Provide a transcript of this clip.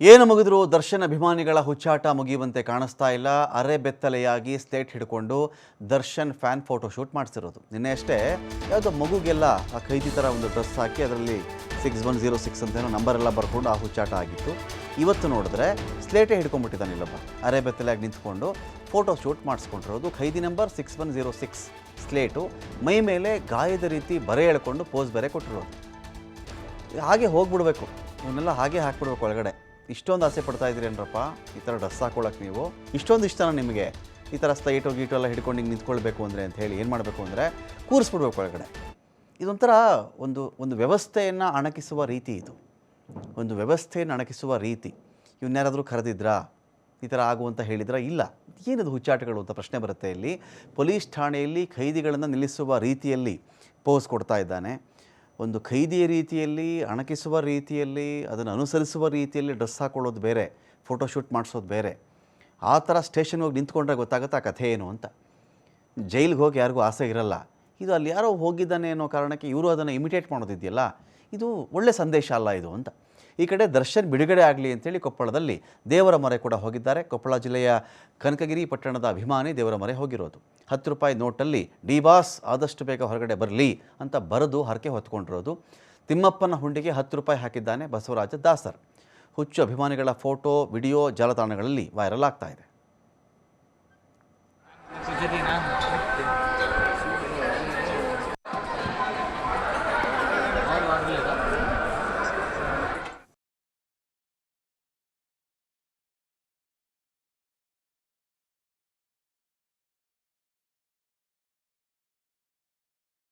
ಏನು ಮುಗಿದ್ರು ದರ್ಶನ್ ಅಭಿಮಾನಿಗಳ ಹುಚ್ಚಾಟ ಮುಗಿಯುವಂತೆ ಕಾಣಿಸ್ತಾ ಇಲ್ಲ. ಅರೆಬೆತ್ತಲೆಯಾಗಿ ಸ್ಲೇಟ್ ಹಿಡ್ಕೊಂಡು ದರ್ಶನ್ ಫ್ಯಾನ್ ಫೋಟೋ ಶೂಟ್ ಮಾಡಿಸಿರೋದು. ನಿನ್ನೆ ಅಷ್ಟೇ ಯಾವುದೋ ಮಗುಗೆಲ್ಲ ಆ ಖೈದಿ ಥರ ಒಂದು ಡ್ರೆಸ್ ಹಾಕಿ ಅದರಲ್ಲಿ 6106 ಅಂತ ಏನೋ ನಂಬರ್ ಎಲ್ಲ ಬರ್ಕೊಂಡು ಆ ಹುಚ್ಚಾಟ ಆಗಿತ್ತು. ಇವತ್ತು ನೋಡಿದ್ರೆ ಸ್ಲೇಟೇ ಹಿಡ್ಕೊಂಡ್ಬಿಟ್ಟಿದ್ದಾನೆ ಇಲ್ಲೊಬ್ಬ. ಅರೆಬೆತ್ತಲೆಯಾಗಿ ನಿಂತ್ಕೊಂಡು ಫೋಟೋ ಶೂಟ್ ಮಾಡಿಸ್ಕೊಂಡಿರೋದು. ಖೈದಿ ನಂಬರ್ 6106 ಸ್ಲೇಟು, ಮೈ ಮೇಲೆ ಗಾಯದ ರೀತಿ ಬರೆ ಎಳ್ಕೊಂಡು ಪೋಸ್ ಬೇರೆ ಕೊಟ್ಟಿರೋದು. ಹಾಗೆ ಹೋಗ್ಬಿಡ್ಬೇಕು, ಇವನ್ನೆಲ್ಲ ಹಾಗೆ ಹಾಕ್ಬಿಡ್ಬೇಕು ಒಳಗಡೆ. ಇಷ್ಟೊಂದು ಆಸೆ ಪಡ್ತಾ ಇದ್ದೀರಿ ಏನರಪ್ಪ ಈ ಥರ ಡ್ರೆಸ್ ಹಾಕೊಳ್ಳೋಕೆ? ನೀವು ಇಷ್ಟೊಂದು ಇಷ್ಟನ ನಿಮಗೆ ಈ ಥರ ಸ್ಲೈಟು ಗೀಟು ಎಲ್ಲ ಹಿಡ್ಕೊಂಡು ಹಿಂಗೆ ನಿಂತ್ಕೊಳ್ಬೇಕು ಅಂದರೆ ಅಂತ ಹೇಳಿ ಏನು ಮಾಡಬೇಕು ಅಂದರೆ ಕೂರಿಸ್ಬಿಡ್ಬೇಕು ಒಳಗಡೆ. ಇದೊಂಥರ ಒಂದು ವ್ಯವಸ್ಥೆಯನ್ನು ಅಣಕಿಸುವ ರೀತಿ. ಇದು ಒಂದು ವ್ಯವಸ್ಥೆಯನ್ನು ಅಣಕಿಸುವ ರೀತಿ. ಇವನ್ಯಾರಾದರೂ ಕರೆದಿದ್ರಾ, ಈ ಥರ ಆಗುವಂತ ಹೇಳಿದ್ರಾ? ಇಲ್ಲ. ಏನದು ಹುಚ್ಚಾಟಗಳು ಅಂತ ಪ್ರಶ್ನೆ ಬರುತ್ತೆ ಇಲ್ಲಿ. ಪೊಲೀಸ್ ಠಾಣೆಯಲ್ಲಿ ಖೈದಿಗಳನ್ನು ನಿಲ್ಲಿಸುವ ರೀತಿಯಲ್ಲಿ ಪೋಸ್ ಕೊಡ್ತಾ ಇದ್ದಾನೆ. ಒಂದು ಖೈದಿಯ ರೀತಿಯಲ್ಲಿ, ಅಣಕಿಸುವ ರೀತಿಯಲ್ಲಿ, ಅದನ್ನು ಅನುಸರಿಸುವ ರೀತಿಯಲ್ಲಿ ಡ್ರೆಸ್ ಹಾಕೊಳ್ಳೋದು ಬೇರೆ, ಫೋಟೋಶೂಟ್ ಮಾಡಿಸೋದು ಬೇರೆ. ಆ ಥರ ಸ್ಟೇಷನ್ಗೆ ಹೋಗಿ ನಿಂತ್ಕೊಂಡ್ರೆ ಗೊತ್ತಾಗುತ್ತೆ ಆ ಕಥೆ ಏನು ಅಂತ. ಜೈಲಿಗೆ ಹೋಗಿ ಯಾರಿಗೂ ಆಸೆ ಇರಲ್ಲ. ಇದು ಅಲ್ಲಿ ಯಾರೋ ಹೋಗಿದ್ದಾನೆ ಅನ್ನೋ ಕಾರಣಕ್ಕೆ ಇವರು ಅದನ್ನು ಇಮಿಟೇಟ್ ಮಾಡೋದಿದೆಯಲ್ಲ, ಇದು ಒಳ್ಳೆ ಸಂದೇಶ ಅಲ್ಲ ಇದು ಅಂತ. ಈ ಕಡೆ ದರ್ಶನ್ ಬಿಡುಗಡೆ ಆಗಲಿ ಅಂತೇಳಿ ಕೊಪ್ಪಳದಲ್ಲಿ ದೇವರ ಮೊರೆ ಕೂಡ ಹೋಗಿದ್ದಾರೆ. ಕೊಪ್ಪಳ ಜಿಲ್ಲೆಯ ಕನಕಗಿರಿ ಪಟ್ಟಣದ ಅಭಿಮಾನಿ ದೇವರ ಮೊರೆ ಹೋಗಿರೋದು. 10 ರೂಪಾಯಿ ನೋಟಲ್ಲಿ ಡಿ ಬಾಸ್ ಆದಷ್ಟು ಬೇಗ ಹೊರಗಡೆ ಬರಲಿ ಅಂತ ಬರೆದು ಹರಕೆ ಹೊತ್ಕೊಂಡಿರೋದು. ತಿಮ್ಮಪ್ಪನ ಹುಂಡಿಗೆ 10 ರೂಪಾಯಿ ಹಾಕಿದ್ದಾನೆ ಬಸವರಾಜ ದಾಸರ್. ಹುಚ್ಚು ಅಭಿಮಾನಿಗಳ ಫೋಟೋ, ವಿಡಿಯೋ ಜಾಲತಾಣಗಳಲ್ಲಿ ವೈರಲ್ ಆಗ್ತಾ ಇದೆ.